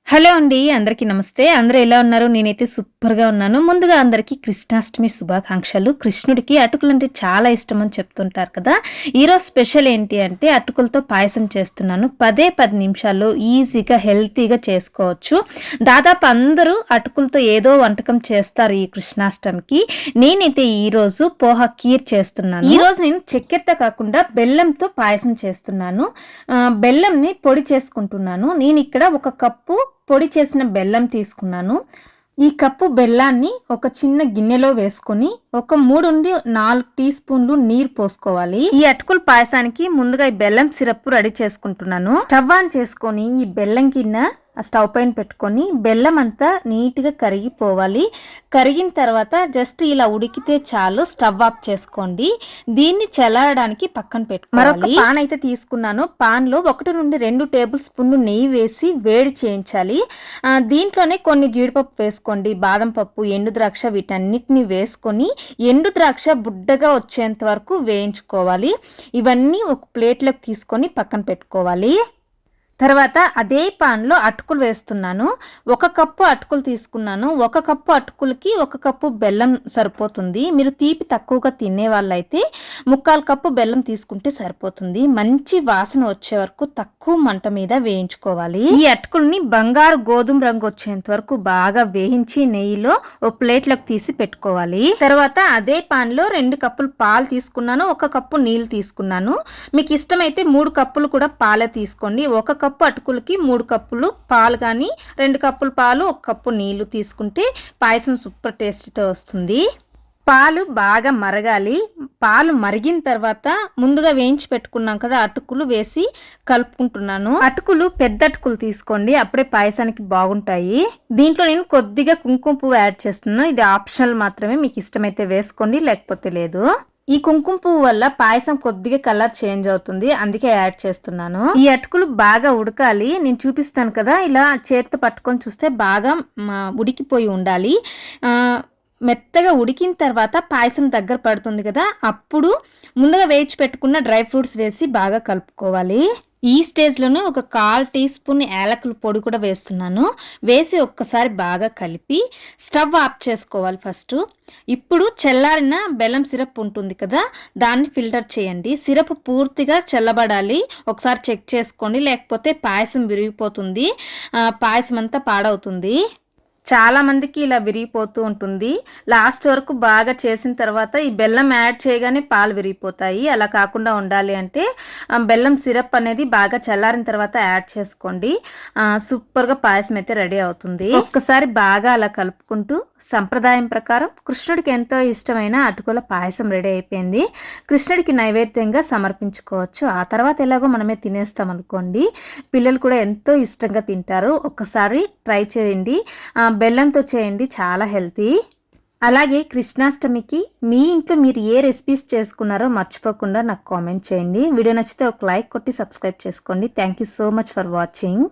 Hello అండి. అందరికీ నమస్తే. అందరూ ఎలా ఉన్నారు? నేనైతే సూపర్‌గా ఉన్నాను. ముందుగా అందరికీ కృష్ణాష్టమి శుభాకాంక్షలు. కృష్ణుడికి అటుకులంటే చాలా ఇష్టమని చెప్తుంటారు కదా! ఈరోజు స్పెషల్ ఏంటి అంటే అటుకులతో పాయసం చేస్తున్నాను. 10 నిమిషాల్లో ఈజీగా, హెల్తీగా చేసుకోవచ్చు. దాదాపు అందరూ అటుకులతో ఏదో వంటకం చేస్తారు ఈ కృష్ణాష్టమికి. నేనైతే ఈరోజు పోహా ఖీర్ చేస్తున్నాను. ఈరోజు నేను చక్కెరతో కాకుండా బెల్లంతో పాయసం చేస్తున్నాను. బెల్లంని పొడి చేసుకుంటున్నాను. నేనిక్కడ ఒక కప్పు పొడి చేసిన బెల్లం తీసుకున్నాను. ఈ కప్పు బెల్లాన్ని ఒక చిన్న గిన్నెలో వేసుకొని ఒక 3-4 టీ స్పూన్లు నీరు పోసుకోవాలి. ఈ అటుకుల పాయసానికి ముందుగా ఈ బెల్లం సిరప్ రెడీ చేసుకుంటున్నాను. స్టవ్ ఆన్ చేసుకొని ఈ బెల్లం గిన్నె స్టవ్ పైన పెట్టుకొని బెల్లం అంతా నీట్గా కరిగిపోవాలి. కరిగిన తర్వాత జస్ట్ ఇలా ఉడికితే చాలు. స్టవ్ ఆఫ్ చేసుకోండి. దీన్ని చల్లారడానికి పక్కన పెట్టుకోవాలి. మరొక పాన్ అయితే తీసుకున్నాను. పాన్లో 1-2 టేబుల్ స్పూన్లు నెయ్యి వేసి వేడి చేయించాలి. దీంట్లోనే కొన్ని జీడిపప్పు వేసుకోండి, బాదం పప్పు, ఎండు ద్రాక్ష వీటన్నిటిని వేసుకొని ఎండు ద్రాక్ష బుడ్డగా వచ్చేంత వరకు వేయించుకోవాలి. ఇవన్నీ ఒక ప్లేట్లోకి తీసుకొని పక్కన పెట్టుకోవాలి. తర్వాత అదే పాన్లో అటుకులు వేస్తున్నాను. 1 కప్పు అటుకులు తీసుకున్నాను. 1 కప్పు అటుకులకి 1 కప్పు బెల్లం సరిపోతుంది. మీరు తీపి తక్కువగా తినే వాళ్ళైతే 3/4 కప్పు బెల్లం తీసుకుంటే సరిపోతుంది. మంచి వాసన వచ్చే వరకు తక్కువ మంట మీద వేయించుకోవాలి. ఈ అటుకుల్ని బంగారు గోధుమ రంగు వచ్చేంత వరకు బాగా వేయించి నెయ్యిలో ఒక ప్లేట్లోకి తీసి పెట్టుకోవాలి. తర్వాత అదే పాన్లో 2 కప్పులు పాలు తీసుకున్నాను. 1 కప్పు నీళ్ళు తీసుకున్నాను. మీకు ఇష్టమైతే 3 కప్పులు కూడా పాలే తీసుకోండి. 1 కప్పు అటుకులకి 3 కప్పులు పాలు కానీ 2 కప్పులు పాలు 1 కప్పు నీళ్లు తీసుకుంటే పాయసం సూపర్ టేస్టీతో వస్తుంది. పాలు బాగా మరగాలి. పాలు మరిగిన తర్వాత ముందుగా వేయించి పెట్టుకున్నాం కదా అటుకులు వేసి కలుపుకుంటున్నాను. అటుకులు పెద్ద అటుకులు తీసుకోండి, అప్పుడే పాయసానికి బాగుంటాయి. దీంట్లో నేను కొద్దిగా కుంకుమ పువ్వు యాడ్ చేస్తున్నాను. ఇది ఆప్షనల్ మాత్రమే, మీకు ఇష్టమైతే వేసుకోండి, లేకపోతే లేదు. ఈ కుంకుమ పువ్వు వల్ల పాయసం కొద్దిగా కలర్ చేంజ్ అవుతుంది, అందుకే యాడ్ చేస్తున్నాను. ఈ అటుకులు బాగా ఉడకాలి. నేను చూపిస్తాను కదా, ఇలా చేతితో పట్టుకొని చూస్తే బాగా ఉడికిపోయి ఉండాలి. మెత్తగా ఉడికిన తర్వాత పాయసం దగ్గర పడుతుంది కదా, అప్పుడు ముందుగా వేయించి పెట్టుకున్న డ్రై ఫ్రూట్స్ వేసి బాగా కలుపుకోవాలి. ఈ స్టేజ్లోనే ఒక 1/4 టీ స్పూన్ యాలకుల పొడి కూడా వేస్తున్నాను. వేసి ఒక్కసారి బాగా కలిపి స్టవ్ ఆఫ్ చేసుకోవాలి ఫస్ట్. ఇప్పుడు చల్లారిన బెల్లం సిరప్ ఉంటుంది కదా, దాన్ని ఫిల్టర్ చేయండి. సిరప్ పూర్తిగా చల్లబడాలి. ఒకసారి చెక్ చేసుకోండి, లేకపోతే పాయసం విరిగిపోతుంది, పాయసం అంతా పాడవుతుంది. చాలా మందికి ఇలా విరిగిపోతూ ఉంటుంది. లాస్ట్ వరకు బాగా చేసిన తర్వాత ఈ బెల్లం యాడ్ చేయగానే పాలు విరిగిపోతాయి. అలా కాకుండా ఉండాలి అంటే బెల్లం సిరప్ అనేది బాగా చల్లారిన తర్వాత యాడ్ చేసుకోండి. సూపర్గా పాయసం అయితే రెడీ అవుతుంది. ఒక్కసారి బాగా అలా కలుపుకుంటూ సంప్రదాయం ప్రకారం కృష్ణుడికి ఎంతో ఇష్టమైన అటుకుల పాయసం రెడీ అయిపోయింది. కృష్ణుడికి నైవేద్యంగా సమర్పించుకోవచ్చు. ఆ తర్వాత ఎలాగో మనమే తినేస్తాం అనుకోండి. పిల్లలు కూడా ఎంతో ఇష్టంగా తింటారు. ఒక్కసారి ట్రై చేయండి. బెల్లంతో చేయండి, చాలా హెల్తీ. అలాగే కృష్ణాష్టమికి మీ ఇంట్లో మీరు ఏ రెసిపీస్ చేసుకున్నారో మర్చిపోకుండా నాకు కామెంట్ చేయండి. వీడియో నచ్చితే ఒక లైక్ కొట్టి సబ్స్క్రైబ్ చేసుకోండి. Thank you so much for watching.